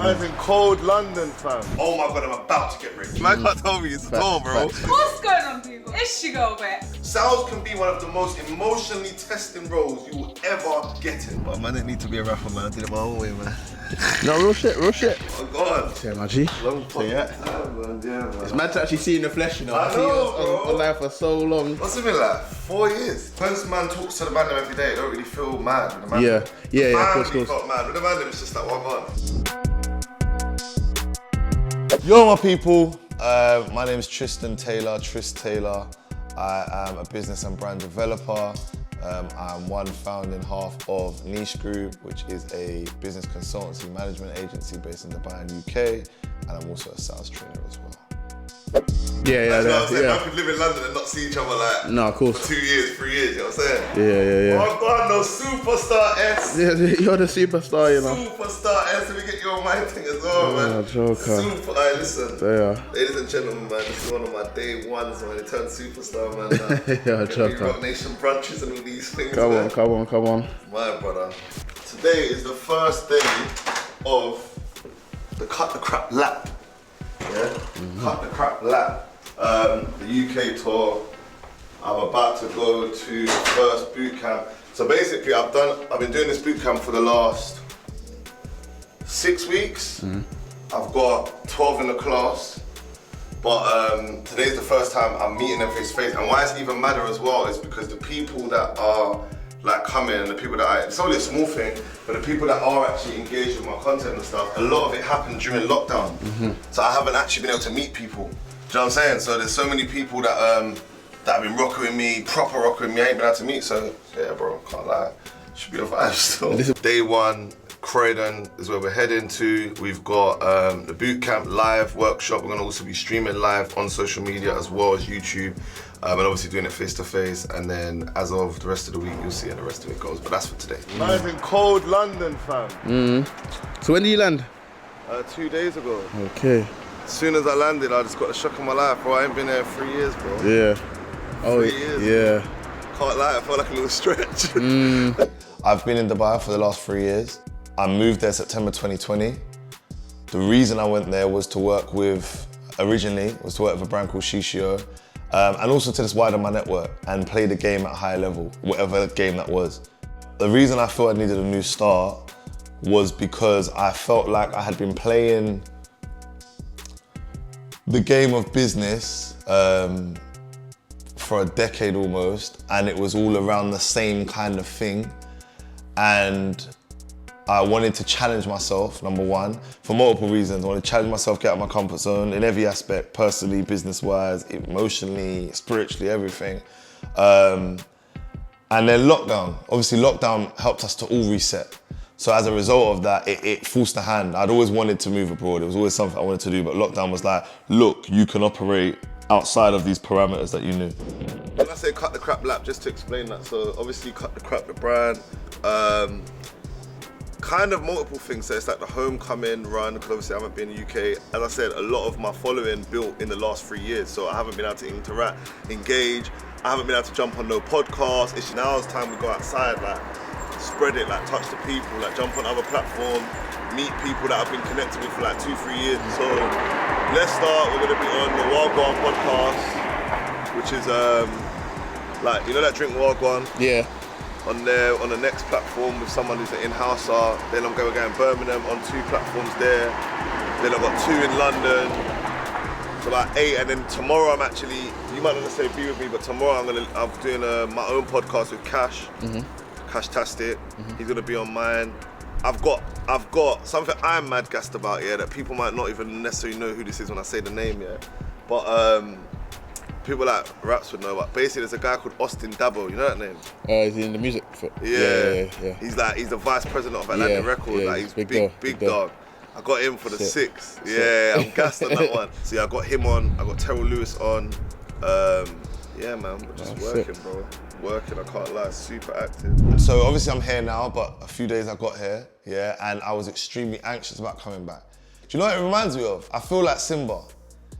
I'm in cold London, fam. Oh my God, I'm about to get rich. Man can't tell me it's the door, bro. What's going on, people? It's she go bit. Sales can be one of the most emotionally testing roles you will ever get in. But man, I didn't need to be a rapper, man. I did it my own way, man. No, real shit, real shit. Oh God. Yeah, my G. Long So, yeah. man. It's mad to actually see in the flesh, you know. I see know, you bro. on live for so long. What's it been like? 4 years. When man talks to the man every day, they don't really feel mad. With the man Yeah, of course. got mad. With the man, it's just like one man. Yo, my people. My name is Tristan Taylor, Tris Taylor. I am a business and brand developer. I'm one founding half of Niche Group, which is a business consultancy management agency based in Dubai and UK. And I'm also a sales trainer as well. That's what I'm saying. Man could live in London and not see each other like No, of course. for 2 years, 3 years, you know what I'm saying? Yeah. Oh God, no superstar S. Yeah, you're the superstar, you know. Superstar S, let me get you on my thing as well, man. Joker. Alright, listen. Yeah. Ladies and gentlemen, man, this is one of my day ones when it turned superstar, man. Yeah, Joker. Rock Nation brunches and all these things, Come man. on. My brother. Today is the first day of the CutTheCrap lap. Yeah? CutTheCrap lap. The UK tour. I'm about to go to the first boot camp. So basically I've been doing this boot camp for the last 6 weeks. I've got 12 in the class. But today's the first time I'm meeting them face to face. And why it's even madder as well is because the people that are like coming and the people that it's only a small thing, but the people that are actually engaged with my content and stuff, a lot of it happened during lockdown. So I haven't actually been able to meet people. Do you know what I'm saying? So there's so many people that have been rocking with me, proper rocking with me, I ain't been able to meet. So yeah, bro, can't lie. Should be a vibe still. Day one, Croydon is where we're heading to. We've got the boot camp live workshop. We're gonna also be streaming live on social media as well as YouTube. And obviously doing it face to face. And then as of the rest of the week, you'll see how the rest of it goes. But that's for today. I'm in cold London, fam. So when do you land? 2 days ago. Okay. As soon as I landed, I just got the shock of my life, bro. I ain't been there 3 years, bro. Yeah. 3 years. Yeah. Can't lie, I felt like a little stretch. I've been in Dubai for the last 3 years. I moved there September 2020. The reason I went there was to work with, originally, was to work with a brand called Shishio, and also to just widen my network and play the game at a higher level, whatever game that was. The reason I felt I needed a new start was because I felt like I had been playing the game of business for a decade almost, and it was all around the same kind of thing. And I wanted to challenge myself, number one, for multiple reasons. I wanted to challenge myself, get out of my comfort zone in every aspect, personally, business-wise, emotionally, spiritually, everything. And then lockdown. Obviously, lockdown helped us to all reset. So as a result of that, it forced the hand. I'd always wanted to move abroad. It was always something I wanted to do, but lockdown was like, look, you can operate outside of these parameters that you knew. When I say CutTheCrap lap, just to explain that, so obviously CutTheCrap, the brand, kind of multiple things. So it's like the homecoming run, because obviously I haven't been in the UK. As I said, a lot of my following built in the last 3 years, so I haven't been able to interact, engage. I haven't been able to jump on no podcasts. It's now it's time we go outside, like spread it, like touch the people, like jump on other platforms, meet people that I've been connected with for like 2-3 years. So let's start. We're gonna be on the Wagwan podcast, which is like, you know that drink Wagwan? Yeah. On there, on the next platform with someone who's an in-houser. Then I'm going to go in Birmingham on 2 platforms there. Then I've got 2 in London. So like 8, and then tomorrow I'm actually, you might not necessarily be with me, but tomorrow I'm doing my own podcast with Cash. Cash-tastic. He's gonna be on mine. I've got something I'm mad gassed about, yeah, that people might not even necessarily know who this is when I say the name, yeah. But people like raps would know, but basically there's a guy called Daboh, you know that name? Is he in the music? Yeah. Yeah. He's the vice president of Atlantic Records, like he's big dog. I got him for the 6th. Yeah, I'm gassed on that one. So yeah, I got him on, I got Terrell Lewis on. Yeah man, we're just working, bro. Working, I can't lie, super active. So obviously I'm here now, but a few days I got here, yeah, and I was extremely anxious about coming back. Do you know what it reminds me of? I feel like Simba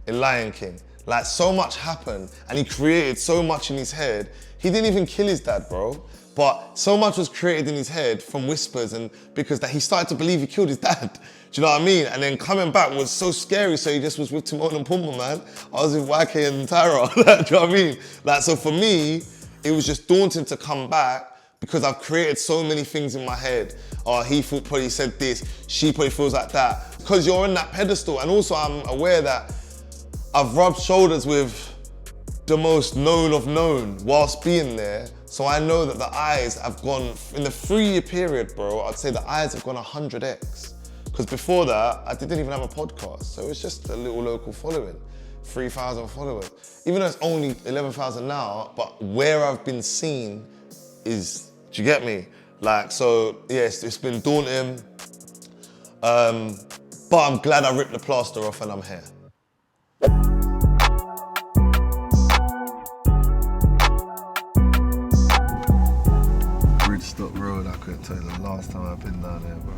in Lion King. Like so much happened and he created so much in his head, he didn't even kill his dad, bro. But so much was created in his head from whispers and because that he started to believe he killed his dad. Do you know what I mean? And then coming back was so scary, so he just was with Timon and Pumbaa, man. I was with YK and Tyra, do you know what I mean? Like, so for me, it was just daunting to come back because I've created so many things in my head. Oh, he probably said this, she probably feels like that. Because you're on that pedestal, and also I'm aware that I've rubbed shoulders with the most known of known whilst being there. So I know that the eyes have gone, in the 3-year period, bro, I'd say the eyes have gone 100x. Because before that, I didn't even have a podcast. So it was just a little local following, 3,000 followers. Even though it's only 11,000 now, but where I've been seen is, do you get me? Like, so yes, it's been daunting. But I'm glad I ripped the plaster off and I'm here. Bridgestone Road, I couldn't tell you the last time I've been down there, bro.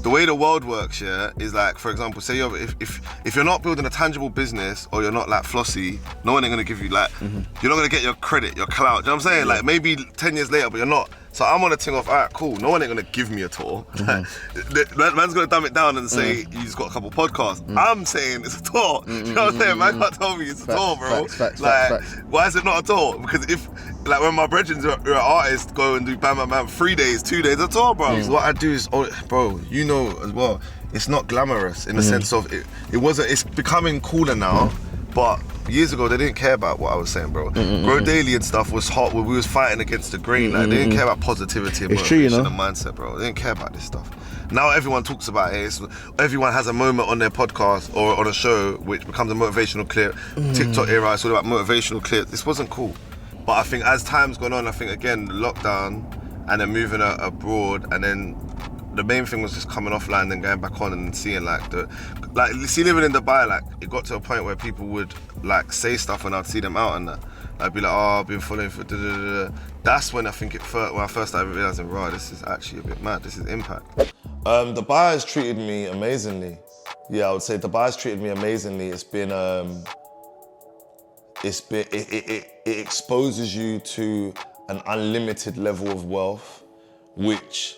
The way the world works, yeah, is like, for example, say if you're not building a tangible business or you're not like Flossie, no one ain't gonna give you like, you're not gonna get your credit, your clout. Do you know what I'm saying? Like maybe 10 years later, but you're not. So I'm on a thing of, all right, cool, no one ain't gonna give me a tour. Man's gonna dumb it down and say, he's got a couple podcasts. I'm saying it's a tour. You know what I'm saying? Man can't tell me it's a tour, bro. Facts. Why is it not a tour? Because if, like when my brethren who are artists go and do Bam Bam Bam 3 days, 2 days, a tour, bro. So what I do is, bro, you know as well, it's not glamorous in the sense of, it's becoming cooler now, but years ago, they didn't care about what I was saying, bro. Grow Daily and stuff was hot when we was fighting against the grain. Like, they didn't care about positivity and motivation and mindset, bro. They didn't care about this stuff. Now everyone talks about it. Everyone has a moment on their podcast or on a show which becomes a motivational clip. TikTok era, it's all about motivational clips. This wasn't cool. But I think as time's gone on, I think again, the lockdown and then moving abroad, and then the main thing was just coming offline and going back on and seeing living in Dubai, like it got to a point where people would like say stuff when I'd see them out and that. I'd be like, oh, I've been following for da-da-da-da. That's when I think when I first started realizing, right, this is actually a bit mad, this is impact. Dubai has treated me amazingly. Yeah, I would say Dubai has treated me amazingly. It exposes you to an unlimited level of wealth, which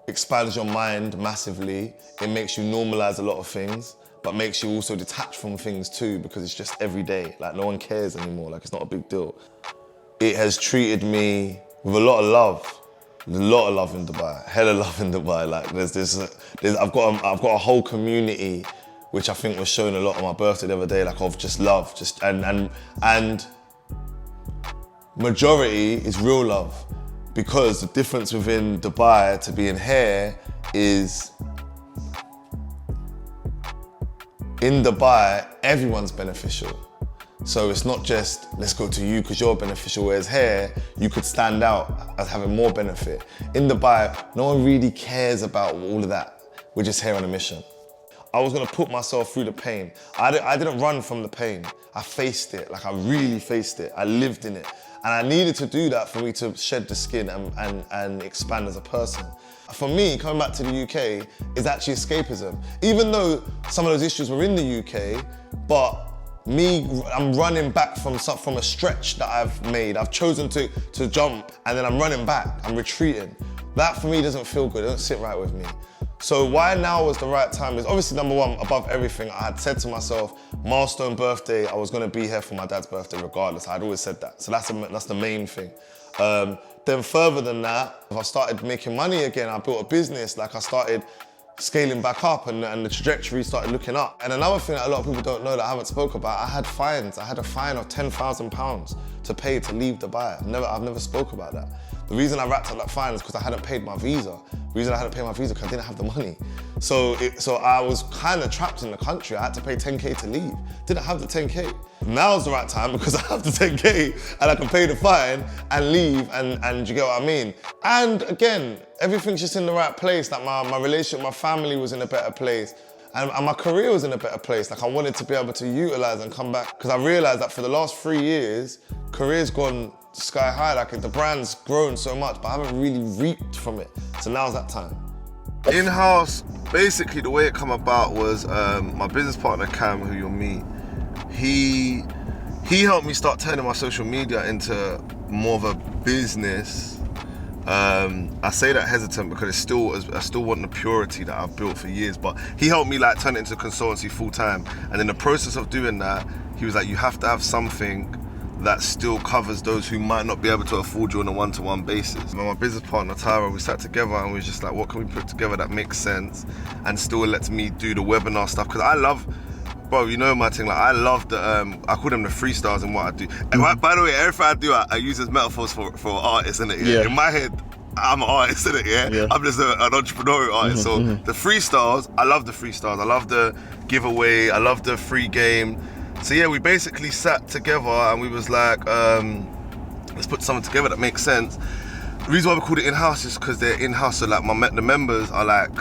expands your mind massively. It makes you normalize a lot of things, but makes you also detach from things too, because it's just every day. Like, no one cares anymore. Like, it's not a big deal. It has treated me with a lot of love. There's a lot of love in Dubai, hella love in Dubai. Like, I've got a whole community, which I think was shown a lot on my birthday the other day, like of just love, and majority is real love. Because the difference within Dubai to being here is, in Dubai, everyone's beneficial. So it's not just, let's go to you because you're beneficial, whereas here, you could stand out as having more benefit. In Dubai, no one really cares about all of that. We're just here on a mission. I was gonna put myself through the pain. I didn't run from the pain. I faced it, like I really faced it. I lived in it. And I needed to do that for me to shed the skin and expand as a person. For me, coming back to the UK is actually escapism. Even though some of those issues were in the UK, but I'm running back from a stretch that I've made. I've chosen to jump and then I'm running back, I'm retreating. That for me doesn't feel good, it doesn't sit right with me. So why now was the right time is obviously number one, above everything, I had said to myself, milestone birthday, I was gonna be here for my dad's birthday regardless. I'd always said that. So that's the main thing. Then further than that, I started making money again. I built a business, like I started scaling back up and the trajectory started looking up. And another thing that a lot of people don't know that I haven't spoke about, I had fines. I had a fine of £10,000 to pay to leave Dubai. I've never spoke about that. The reason I racked up that fine is because I hadn't paid my visa. The reason I hadn't paid my visa because I didn't have the money. So I was kind of trapped in the country. I had to pay 10K to leave. Didn't have the 10K. Now's the right time because I have the 10K and I can pay the fine and leave and you get what I mean? And again, everything's just in the right place. Like my relationship, my family was in a better place. And my career was in a better place. Like I wanted to be able to utilize and come back because I realized that for the last 3 years, career's gone sky high. Like the brand's grown so much, but I haven't really reaped from it. So now's that time. In-house, basically the way it come about was my business partner Cam, who you'll meet, he he helped me start turning my social media into more of a business. I say that hesitant because I still want the purity that I've built for years, but he helped me like turn it into consultancy full time. And in the process of doing that, he was like, you have to have something that still covers those who might not be able to afford you on a one-to-one basis. My business partner, Tara, we sat together and we was just like, what can we put together that makes sense and still lets me do the webinar stuff? Because I love, bro, you know my thing, like I love the, I call them the freestyles in what I do. And by the way, everything I do, I use as metaphors for artists, innit? Yeah. In my head, I'm an artist, innit? Yeah. I'm just an entrepreneurial artist. So the freestyles, I love the freestyles. I love the giveaway. I love the free game. So yeah, we basically sat together and we was like, let's put something together that makes sense. The reason why we called it in-house is because they're in-house. So like the members are like,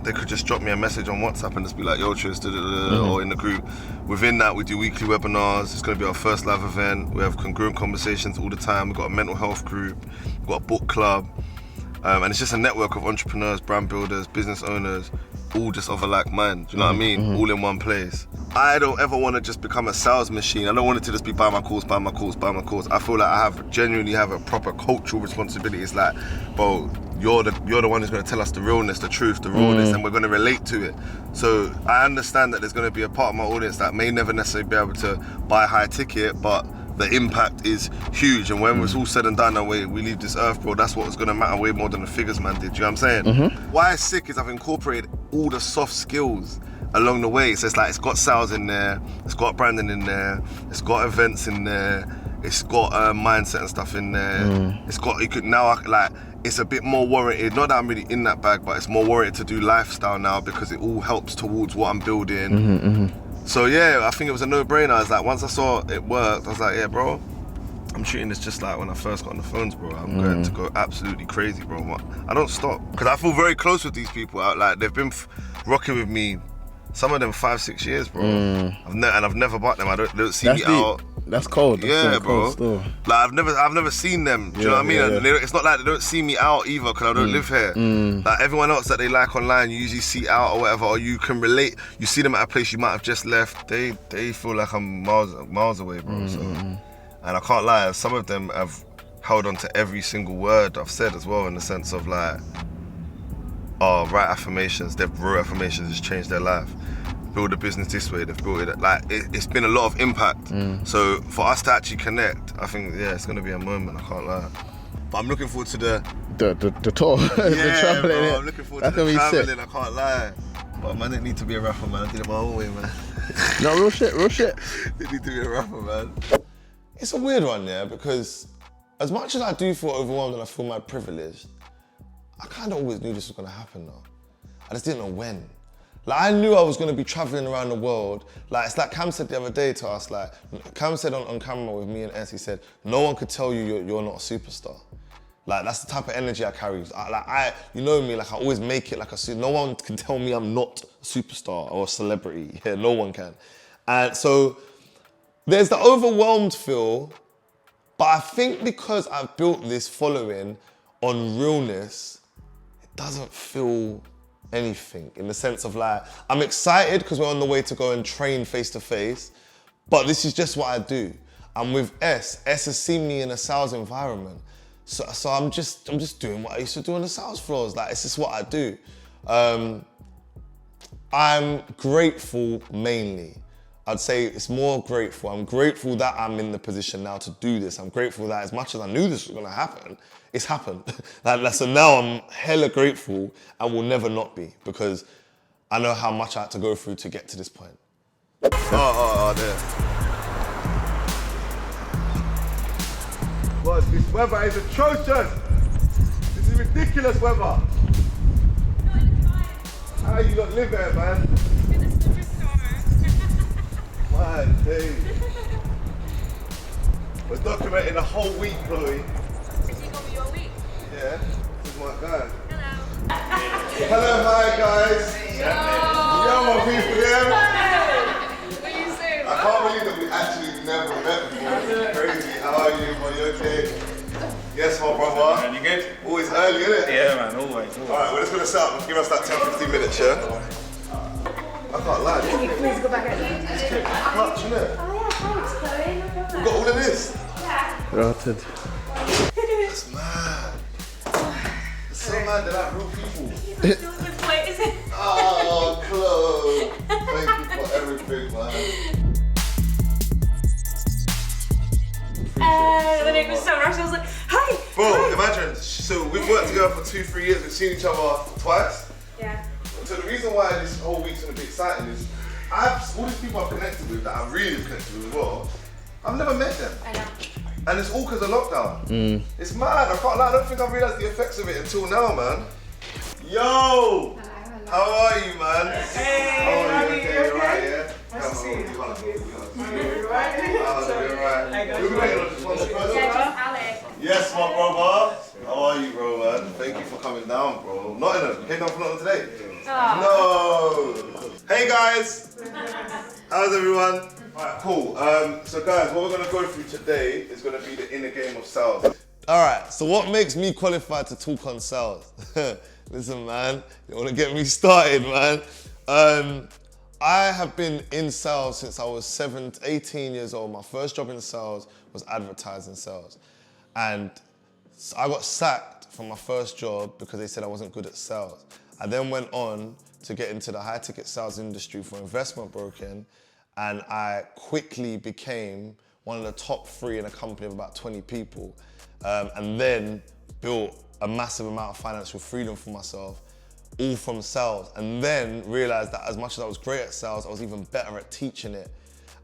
they could just drop me a message on WhatsApp and just be like, yo, Tris, or in the group. Within that, we do weekly webinars. It's gonna be our first live event. We have congruent conversations all the time. We've got a mental health group. We've got a book club. And it's just a network of entrepreneurs, brand builders, business owners, all just of a like mind, do you know what I mean? All in one place. I don't ever want to just become a sales machine. I don't want it to just be buy my course, buy my course, buy my course. I feel like I genuinely have a proper cultural responsibility. It's like, bro, you're the one who's going to tell us the realness, the truth, the rawness, and we're going to relate to it. So I understand that there's going to be a part of my audience that may never necessarily be able to buy a high ticket, but the impact is huge, and when it's all said and done and we leave this earth, bro, that's what's gonna matter way more than the figures man did, you know what I'm saying? Why it's sick is I've incorporated all the soft skills along the way. So it's like, it's got sales in there, it's got branding in there, it's got events in there, it's got mindset and stuff in there, it's got, you could now, like, it's a bit more warranted, not that I'm really in that bag, but it's more warranted to do lifestyle now because it all helps towards what I'm building. So yeah, I think it was a no-brainer. I was like, once I saw it worked, I was like, yeah, bro, I'm treating this just like when I first got on the phones, bro. I'm going to go absolutely crazy, bro. I don't stop, because I feel very close with these people. Like, they've been rocking with me, some of them 5-6 years, bro. I've never bought them. They don't see me out. That's cold. That's bro. Cold like I've never seen them. Do you know what I mean? Yeah. It's not like they don't see me out either because I don't live here. Like everyone else that they like online, you usually see out or whatever, or you can relate. You see them at a place you might have just left. They feel like I'm miles away, bro. So, and I can't lie, some of them have held on to every single word I've said as well, in the sense of like, oh, write affirmations. They've wrote affirmations, it's changed their life. Build a business this way, they've built it. Like, it's been a lot of impact. So for us to actually connect, I think, yeah, it's gonna be a moment, I can't lie. But I'm looking forward to the tour, yeah, the traveling. Bro, I'm looking forward to the traveling, I can't lie. But man, didn't need to be a rapper, man. I did it my own way, man. No, real shit. Didn't need to be a rapper, man. It's a weird one, yeah, because as much as I do feel overwhelmed and I feel mad privileged, I kind of always knew this was gonna happen though. I just didn't know when. Like, I knew I was gonna be traveling around the world. Like, it's like Cam said the other day to us, like, Cam said on camera with me and S, he said, no one could tell you you're not a superstar. Like, that's the type of energy I carry. You know me, like, I always make it like no one can tell me I'm not a superstar or a celebrity. Yeah, no one can. And so, there's the overwhelmed feel, but I think because I've built this following on realness, it doesn't feel anything, in the sense of like, I'm excited because we're on the way to go and train face to face, but this is just what I do. I'm with S has seen me in a sales environment. So I'm just doing what I used to do on the sales floors. Like, it's just what I do. I'm grateful mainly. I'd say it's more grateful. I'm grateful that I'm in the position now to do this. I'm grateful that as much as I knew this was gonna happen, it's happened. So now I'm hella grateful and will never not be, because I know how much I had to go through to get to this point. Oh, there. What, this weather is atrocious. This is ridiculous weather. How you not live there, man? Man, hey. We're documenting the whole week, Chloe. Is he gonna be your week? Yeah, this is my guy. Hello. Hello, hi guys. Yo, my people, yeah? What are you saying? I can't believe that we actually never met before. It's crazy. How are you? Are you okay? Yes, my brother. You good? Always early, innit? Yeah, man, always. Alright, we're just gonna set up. Give us that 10-15 minutes, yeah? I can't lie. Can you please go back at Clutch, innit? Oh yeah, thanks, Chloe. No problem. We've got all of this. Rotted. That's mad. It's so mad they're like real people. Oh, Chloe. Thank you for everything, man. Then it was so rushed. I was like, "Hi." Bro, imagine. So we've worked together for 2-3 years. We've seen each other twice. Yeah. So the reason why this whole week's gonna be exciting is all these people I've connected with that I really connected with as well, I've never met them. I know. And it's all because of lockdown. It's mad. I can't lie. I don't think I've realised the effects of it until now, man. Yo! How are you, man? Hey, How are you? Okay, you alright, yeah? Nice to see you. You alright? Who waiting on just one more person? Yeah, just Alex. Yes, my brother. How are you, bro, man? Thank you for coming down, bro. Nottingham. You came down from Nottingham today? No. Hey, guys. How's everyone? Alright, cool. So, guys, what we're going to go through today is going to be the inner game of sales. All right, so what makes me qualified to talk on sales? Listen, man, you want to get me started, man. I have been in sales since I was 18 years old. My first job in sales was advertising sales. And I got sacked from my first job because they said I wasn't good at sales. I then went on to get into the high ticket sales industry for investment broking, and I quickly became one of the top 3 in a company of about 20 people. And then built a massive amount of financial freedom for myself, all from sales. And then realized that as much as I was great at sales, I was even better at teaching it.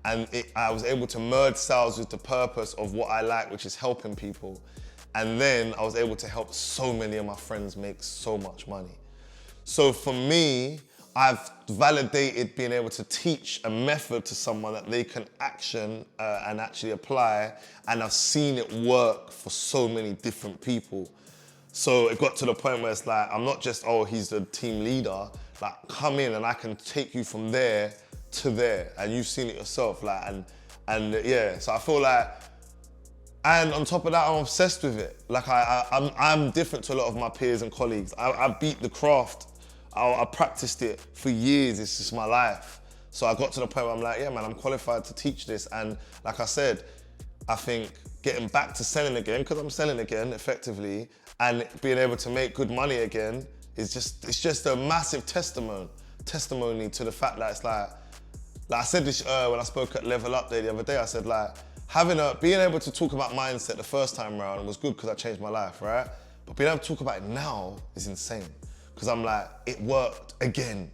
And I was able to merge sales with the purpose of what I like, which is helping people. And then I was able to help so many of my friends make so much money. So for me, I've validated being able to teach a method to someone that they can action and actually apply, and I've seen it work for so many different people. So it got to the point where it's like, I'm not just, oh, he's the team leader, like come in and I can take you from there to there, and you've seen it yourself, like, and yeah, so I feel like, and on top of that, I'm obsessed with it. Like I'm different to a lot of my peers and colleagues. I beat the craft. I practiced it for years. It's just my life. So I got to the point where I'm like, yeah, man, I'm qualified to teach this. And like I said, I think getting back to selling again, because I'm selling again effectively, and being able to make good money again is just a massive testimony to the fact that it's like I said this when I spoke at Level Up Day the other day. I said like being able to talk about mindset the first time around was good because I changed my life, right? But being able to talk about it now is insane. Because I'm like, it worked again.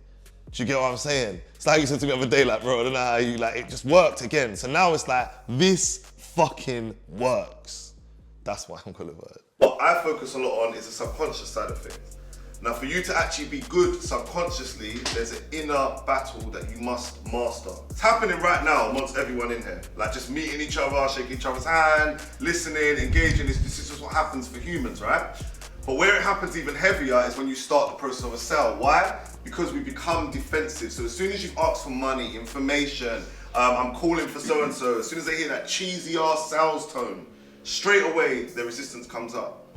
Do you get what I'm saying? It's like you said to me the other day, like, bro, I don't know how you, like, it just worked again. So now it's like, this fucking works. That's why I'm qualified. What I focus a lot on is the subconscious side of things. Now, for you to actually be good subconsciously, there's an inner battle that you must master. It's happening right now amongst everyone in here. Like just meeting each other, shaking each other's hand, listening, engaging. This is just what happens for humans, right? But where it happens even heavier is when you start the process of a sale. Why? Because we become defensive. So as soon as you've asked for money, information, I'm calling for so-and-so, as soon as they hear that cheesy ass sales tone, straight away the resistance comes up.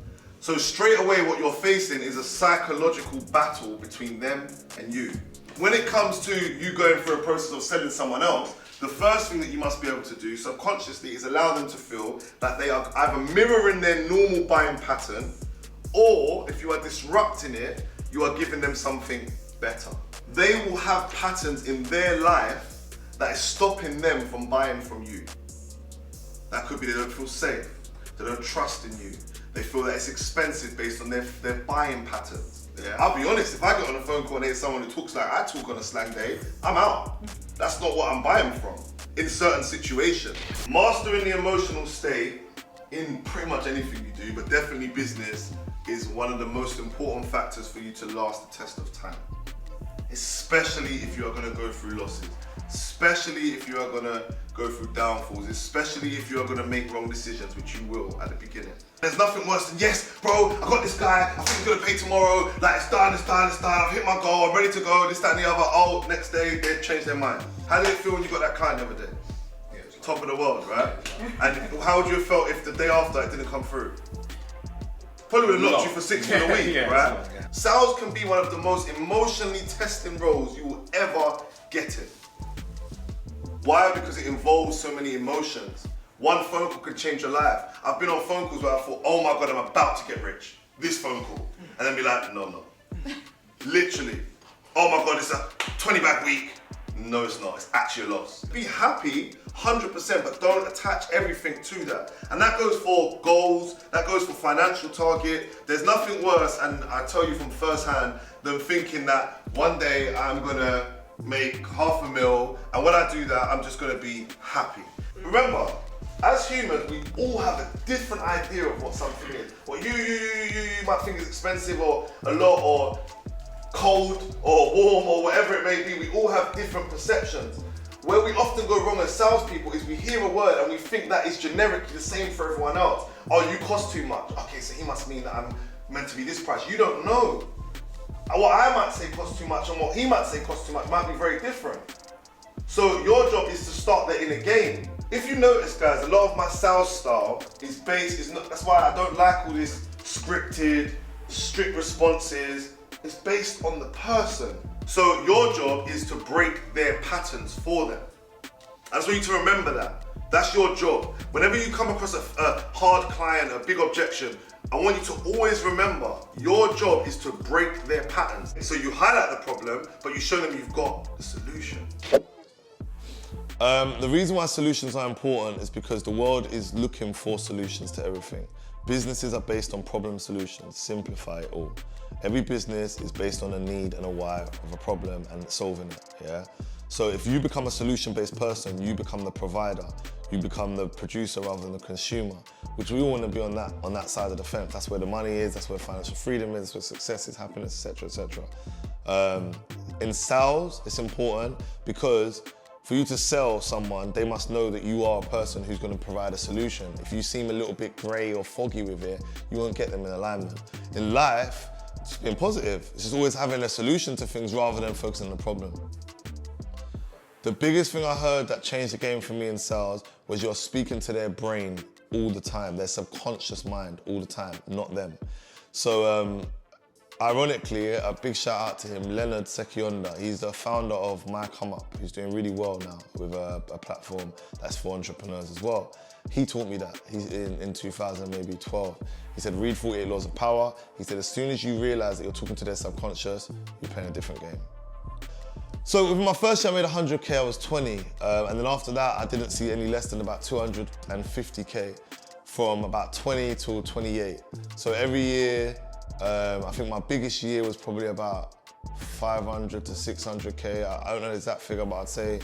So straight away what you're facing is a psychological battle between them and you. When it comes to you going through a process of selling someone else, the first thing that you must be able to do subconsciously is allow them to feel that they are either mirroring their normal buying pattern, or if you are disrupting it, you are giving them something better. They will have patterns in their life that is stopping them from buying from you. That could be they don't feel safe, they don't trust in you, they feel that it's expensive based on their buying patterns. Yeah, I'll be honest, if I get on a phone call and there's someone who talks like I talk on a slang day, I'm out. That's not what I'm buying from in certain situations. Mastering the emotional state in pretty much anything you do, but definitely business, is one of the most important factors for you to last the test of time. Especially if you are gonna go through losses, especially if you are gonna go through downfalls, especially if you are gonna make wrong decisions, which you will at the beginning. There's nothing worse than, yes, bro, I got this guy, I think he's gonna pay tomorrow, like it's done, I've hit my goal, I'm ready to go, this, that, and the other. Oh, next day, they've changed their mind. How did it feel when you got that client the other day? Yeah, top of the world, right? And how would you have felt if the day after it didn't come through? Probably would have knocked you for 6 for the week, right? Yeah. Sales can be one of the most emotionally testing roles you will ever get in. Why? Because it involves so many emotions. One phone call could change your life. I've been on phone calls where I thought, oh my God, I'm about to get rich. This phone call. And then be like, no. Literally. Oh my God, it's a 20 bag week. No, it's not. It's actually a loss. Be happy, 100%, but don't attach everything to that. And that goes for goals, that goes for financial target. There's nothing worse, and I tell you from firsthand, than thinking that one day I'm gonna make $500,000, and when I do that, I'm just gonna be happy. Remember, as humans, we all have a different idea of what something is. What you might think is expensive or a lot or cold or warm or whatever it may be. We all have different perceptions. Where we often go wrong as salespeople is we hear a word and we think that is generically the same for everyone else. Oh, you cost too much. Okay, so he must mean that I'm meant to be this price. You don't know. And what I might say costs too much and what he might say costs too much might be very different. So your job is to start that in a game. If you notice, guys, a lot of my sales style is that's why I don't like all this scripted, strict responses. It's based on the person. So your job is to break their patterns for them. I just want you to remember that. That's your job. Whenever you come across a hard client, a big objection, I want you to always remember, your job is to break their patterns. So you highlight the problem, but you show them you've got the solution. The reason why solutions are important is because the world is looking for solutions to everything. Businesses are based on problem solutions, simplify it all. Every business is based on a need and a why of a problem and solving it, yeah? So if you become a solution-based person, you become the provider, you become the producer rather than the consumer, which we all want to be on that side of the fence. That's where the money is, that's where financial freedom is, that's where success is, happiness, etc., etc. In sales, it's important because for you to sell someone, they must know that you are a person who's going to provide a solution. If you seem a little bit grey or foggy with it, you won't get them in alignment. In life, it's being positive. It's just always having a solution to things rather than focusing on the problem. The biggest thing I heard that changed the game for me in sales was you're speaking to their brain all the time, their subconscious mind all the time, not them. So, ironically, a big shout out to him, Leonard Sekionda. He's the founder of My Come Up. He's doing really well now with a platform that's for entrepreneurs as well. He taught me that. He's in 2012. He said, read 48 Laws of Power. He said, as soon as you realize that you're talking to their subconscious, you're playing a different game. So within my first year, I made 100K, I was 20. And then after that, I didn't see any less than about 250K from about 20 to 28. So every year, I think my biggest year was probably about 500 to 600K. I don't know the exact figure, but I'd say,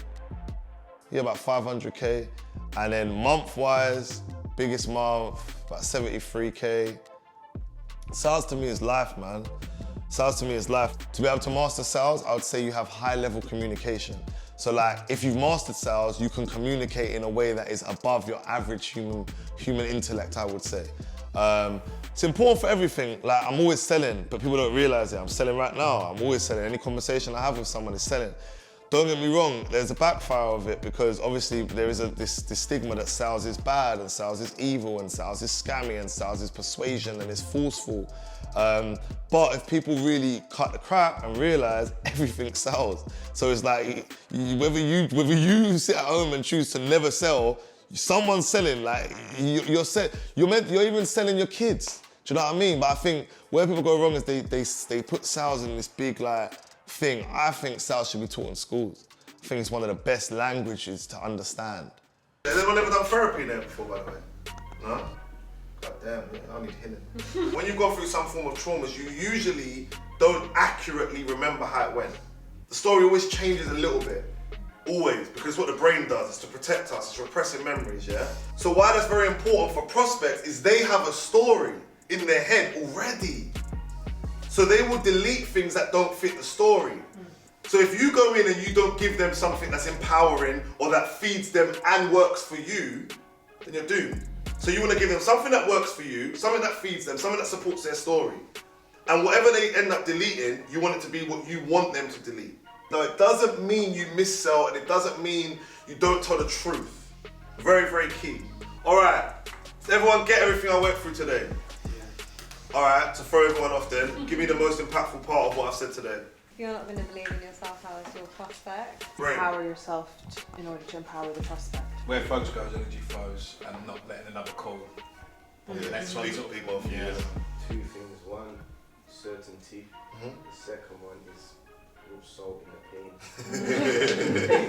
yeah, about 500K. And then month-wise, biggest month, about 73K. Sales to me is life, man. Sales to me is life. To be able to master sales, I would say you have high-level communication. So like, if you've mastered sales, you can communicate in a way that is above your average human intellect, I would say. It's important for everything. Like, I'm always selling, but people don't realize it. I'm selling right now. I'm always selling. Any conversation I have with someone is selling. Don't get me wrong, there's a backfire of it because obviously there is this stigma that sales is bad and sales is evil and sales is scammy and sales is persuasion and it's forceful. But if people really cut the crap and realize everything sells. So it's like, whether you sit at home and choose to never sell, someone's selling. Like, you're even selling your kids. Do you know what I mean? But I think where people go wrong is they put sales in this big like thing. I think sales should be taught in schools. I think it's one of the best languages to understand. Has anyone ever done therapy there before, by the way? No? God damn, I need healing. When you go through some form of traumas, you usually don't accurately remember how it went. The story always changes a little bit. Always, because what the brain does is to protect us, it's repressing memories, yeah? So why that's very important for prospects is they have a story in their head already. So they will delete things that don't fit the story. So if you go in and you don't give them something that's empowering or that feeds them and works for you, then you're doomed. So you want to give them something that works for you, something that feeds them, something that supports their story. And whatever they end up deleting, you want it to be what you want them to delete. Now, it doesn't mean you missell and it doesn't mean you don't tell the truth. Very, very key. All right, does everyone get everything I went through today? All right, to throw everyone off then, give me the most impactful part of what I've said today. If you're not going to believe in yourself, how is your prospect? Right. Empower yourself in order to empower the prospect. Where flows goes, energy flows, and not letting another call. On the next one, Big, big one for you. yeah. Two things. One, certainty. The second one is real salt in the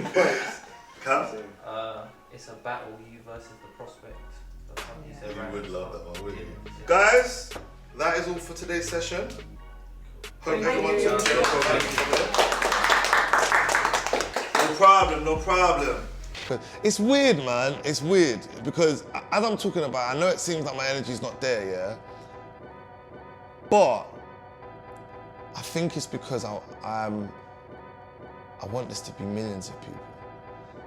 pain. Cam? It's a battle, you versus the prospect. That's how you say You right. would love that one, wouldn't you? Guys, that is all for today's session. Hope everyone took care. No problem, no problem. It's weird, man. It's weird because as I'm talking about, I know it seems like my energy's not there, yeah. But I think it's because I want this to be millions of people.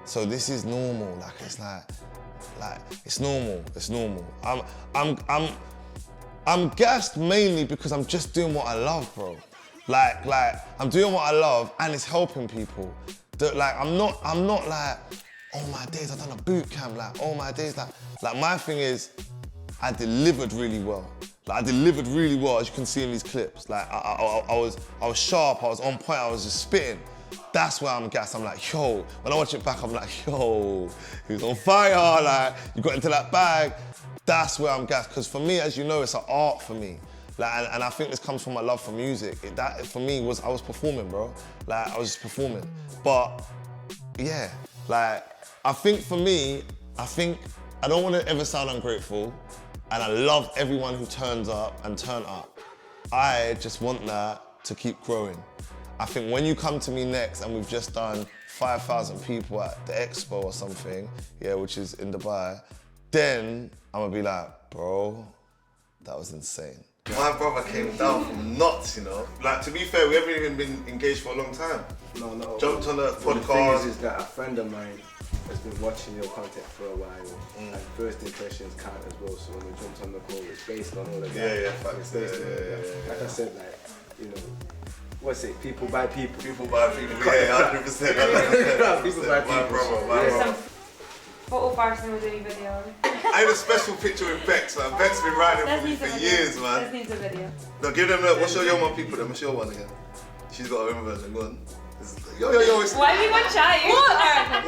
So this is normal. Like it's normal. It's normal. I'm gassed mainly because I'm just doing what I love, bro. Like I'm doing what I love and it's helping people. I'm not like, oh my days, I've done a boot camp. Like, oh my days, like my thing is, I delivered really well. Like I delivered really well, as you can see in these clips. Like I was sharp, I was on point, I was just spitting. That's where I'm gassed. I'm like, yo, when I watch it back, I'm like, yo, he was on fire. Like you got into that bag. That's where I'm gassed. Because for me, as you know, it's an art for me. Like, and I think this comes from my love for music. That for me was, I was performing, bro. Like I was just performing. But yeah, like I think for me, I don't want to ever sound ungrateful. And I love everyone who turns up and turn up. I just want that to keep growing. I think when you come to me next and we've just done 5,000 people at the expo or something, yeah, which is in Dubai, then I'm gonna be like, bro, that was insane. My brother came down from nuts, you know. Like, to be fair, we haven't even been engaged for a long time. No. Jumped on the The thing podcast. is that a friend of mine has been watching your content for a while, and first impressions count as well. So when we jumped on the call, it's based on all of that. Yeah, It's facts. based on all of that. Yeah. Like I said, like, you know, what's it? People by people. People by people. Yeah, 100%. People by My people. brother, my brother. Photo Farson will do a video. I had a special picture with Bex, man. Bex been riding for me for years, This man. needs a video. No, give them what's your Yo-Man people then? What's your one again? She's got her own version, go on. Yo, it's... Why are you going shy? What is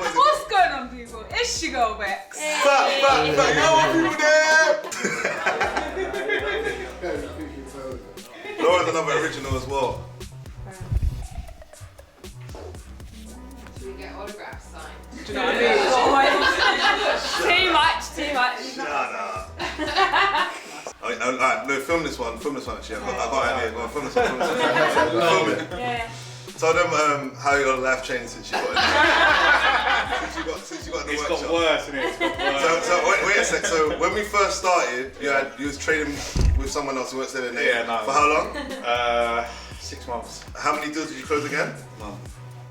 it? What's going on, people? It's your girl, Bex. Back, Yo-Man people there! Laura's another original as well. Should we get autographs signed? Do you know what I mean? Too much. Shut up. Alright, no, film this one actually. I've got an idea. Go on, film this one. Film it. Yeah. Tell them how your life changed since you got in since you got in the It's workshop. got worse, innit? It's got worse. So wait a sec. So when we first started, you was training with someone else who won't say their name. Yeah, no. For how long? 6 months. How many deals did you close again? None.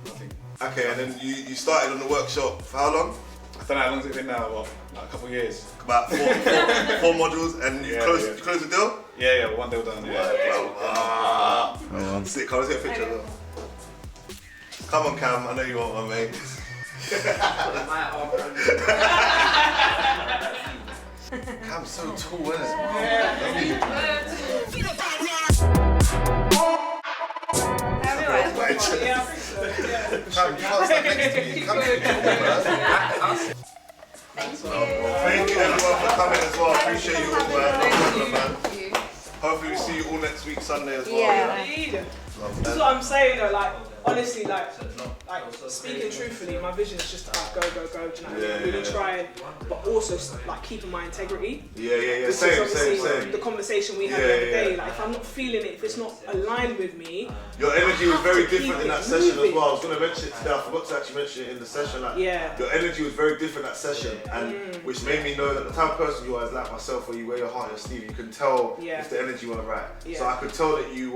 Nothing. Okay, and then you started on the workshop for how long? I don't know how long it's been now, what? Like a couple of years. About four modules, and you closed the deal? Yeah, one deal done. Yeah. Sick. Come, let's get a picture. Though. Come on, Cam. I know you want one, mate. Cam's so tall, isn't it? Cam, you can't stand next to me. Cam, thank you everyone for coming as well. Appreciate you all, man. No problem, man. Hopefully we see you all next week Sunday as well. Yeah. This is what I'm saying though, like, honestly, like speaking truthfully, my vision is just to go, do you know what I mean? Really trying, but also like keeping my integrity. Yeah. Same. Same. The conversation we had the other day, like if I'm not feeling it, if it's not aligned with me. Your energy was very to different keep in that it session as moving. well. I was going to mention it today, I forgot to actually mention it in the session. Like, your energy was very different that session, and which made me know that the type of person you are is like myself, where you wear your heart on your sleeve, you can tell if the energy weren't right. So I could tell that you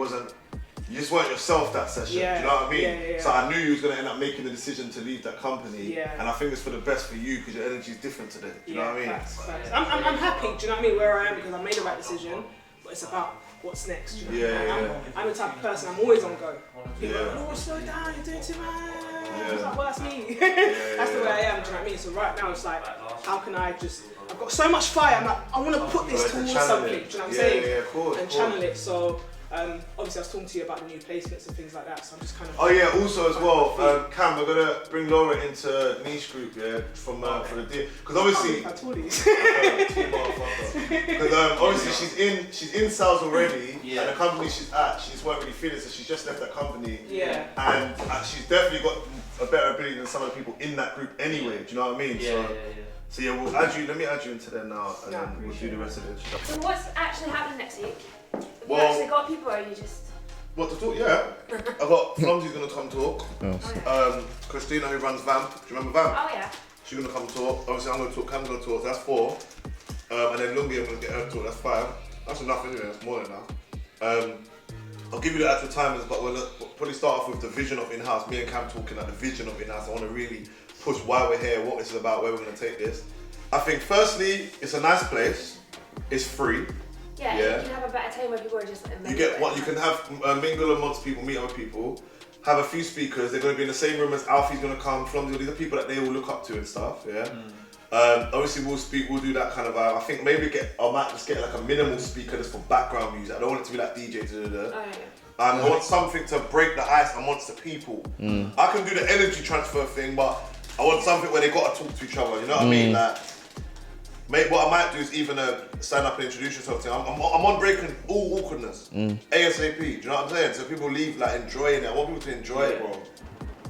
just weren't yourself that session, do you know what I mean? So I knew you was going to end up making the decision to leave that company, and I think it's for the best for you because your energy is different today, do you know what I mean? Facts. I'm happy, do you know what I mean, where I am because I made the right decision, but it's about what's next, do you know what I mean? I'm the type of person, I'm always on go. People are like, oh, slow down, you're doing too much. It's like, well, that's me. That's the way I am, do you know what I mean? So right now it's like, how can I just, I've got so much fire, I'm like, I want to put this towards something, do you know what I'm saying? And channel it, so Obviously, I was talking to you about the new placements and things like that, so I'm just kind of. Oh yeah, also as well, Cam, we're gonna bring Laura into niche group, yeah, for the deal, because obviously. Because obviously she's in sales already, and the company she's at, she's weren't really feeling, so she's just left that company. Yeah. And she's definitely got a better ability than some of the people in that group anyway. Do you know what I mean? So yeah, we'll add you. Let me add you into there now, and then we'll do the rest of it. So what's actually happening next week? Have you Well- actually got people, or are you just? What to talk? Yeah, I got Flumsy's gonna come talk. Christina who runs Vamp. Do you remember Vamp? Oh yeah. She's gonna come talk. Obviously, I'm gonna talk. Cam's gonna talk. So that's 4. And then Lungi, I'm gonna get her to talk. That's 5. That's enough anyway. That's more than enough. I'll give you the actual timings, but we'll probably start off with the vision of in-house. Me and Cam talking at the vision of in-house. I want to really push why we're here, what this is about, where we're gonna take this. I think firstly, it's a nice place. It's free. Yeah, you can have a better time where people are just. You get what you can have mingle amongst people, meet other people, have a few speakers. They're going to be in the same room as Alfie's going to come. Flumsy, these are people that they all look up to and stuff. Yeah. Obviously we'll speak. We'll do that kind of. I think maybe I might just get like a minimal speaker just for background music. I don't want it to be like DJ. I want something to break the ice amongst the people. I can do the energy transfer thing, but I want something where they got to talk to each other. You know what I mean? Like, maybe what I might do is even stand up and introduce yourself to them. I'm on breaking all awkwardness. ASAP, do you know what I'm saying? So people leave like enjoying it. I want people to enjoy it, bro.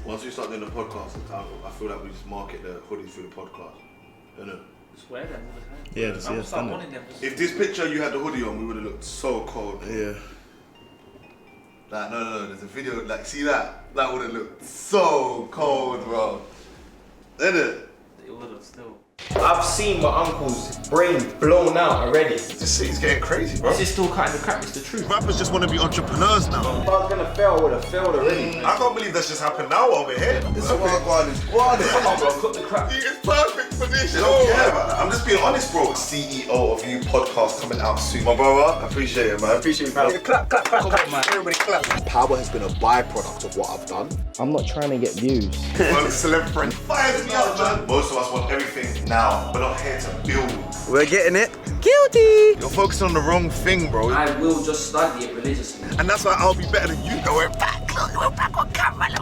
Once we start doing the podcast, I feel like we just market the hoodies through the podcast. You know? Just wear them all the time. Yeah, just start wanting them. If this picture you had the hoodie on, we would have looked so cold. Yeah. Like, no, there's a video, like, see that? That would have looked so cold, bro. Isn't it? It would have still. I've seen my uncle's brain blown out already. This city's getting crazy, bro. Is it still cutting the crap? It's the truth. Rappers just want to be entrepreneurs now. If I was gonna fail, I would have failed already. I can't believe that's just happened now while we're here. This is what I'm going to Come on, bro, cut the crap. He is perfect for this show. Yeah, I'm just being honest, bro. CEO of You podcast coming out soon. My brother, I appreciate it, man. Appreciate you, bro. Clap, clap, clap, clap, man. Everybody clap. Power has been a byproduct of what I've done. I'm not trying to get views. Well, celeb friend fires me up, man. Most of us want everything now. We're not here to build. We're getting it. Guilty. You're focusing on the wrong thing, bro. I will just study it religiously. And that's why I'll be better than you. We're back on camera.